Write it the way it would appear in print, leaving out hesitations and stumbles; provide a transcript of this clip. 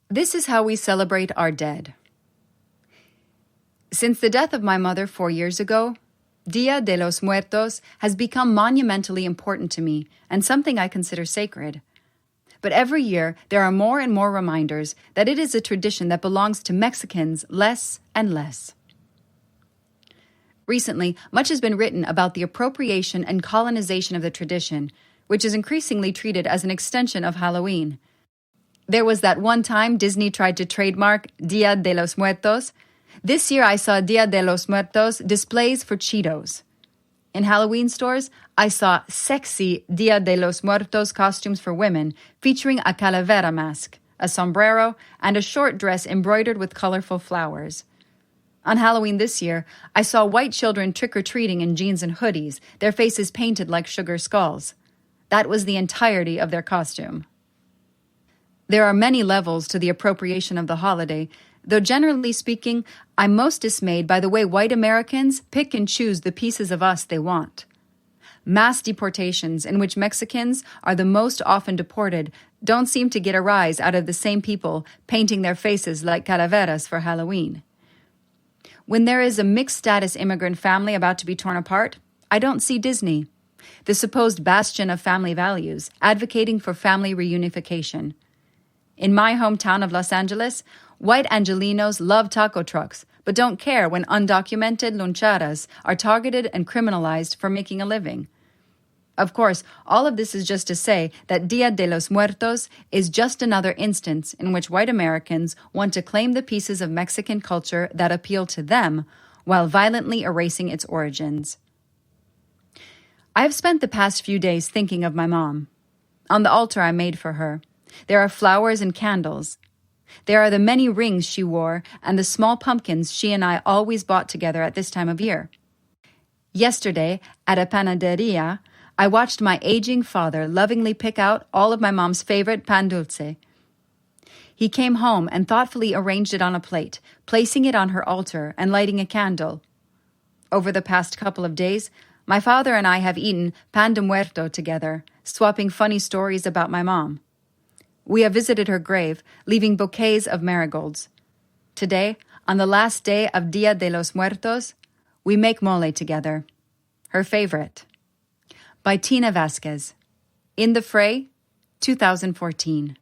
This is how we celebrate our dead. Since the death of my mother 4 years ago, Dia de los Muertos has become monumentally important to me and something I consider sacred. But every year, there are more and more reminders that it is a tradition that belongs to Mexicans less and less. Recently, much has been written about the appropriation and colonization of the tradition, which is increasingly treated as an extension of Halloween. There was that one time Disney tried to trademark Dia de los Muertos. This year I saw Dia de los Muertos displays for Cheetos. In Halloween stores, I saw sexy Dia de los Muertos costumes for women featuring a calavera mask, a sombrero, and a short dress embroidered with colorful flowers. On Halloween this year, I saw white children trick-or-treating in jeans and hoodies, their faces painted like sugar skulls. That was the entirety of their costume. There are many levels to the appropriation of the holiday, though generally speaking, I'm most dismayed by the way white Americans pick and choose the pieces of us they want. Mass deportations, in which Mexicans are the most often deported, don't seem to get a rise out of the same people painting their faces like calaveras for Halloween. When there is a mixed-status immigrant family about to be torn apart, I don't see Disney, the supposed bastion of family values, advocating for family reunification. In my hometown of Los Angeles, white Angelinos love taco trucks, but don't care when undocumented luncharas are targeted and criminalized for making a living. Of course, all of this is just to say that Dia de los Muertos is just another instance in which white Americans want to claim the pieces of Mexican culture that appeal to them while violently erasing its origins. I have spent the past few days thinking of my mom. On the altar I made for her, there are flowers and candles. There are the many rings she wore and the small pumpkins she and I always bought together at this time of year. Yesterday, at a panaderia, I watched my aging father lovingly pick out all of my mom's favorite pan dulce. He came home and thoughtfully arranged it on a plate, placing it on her altar and lighting a candle. Over the past couple of days, my father and I have eaten pan de muerto together, swapping funny stories about my mom. We have visited her grave, leaving bouquets of marigolds. Today, on the last day of Dia de los Muertos, we make mole together. Her favorite. By Tina Vasquez. In the Fray, 2014.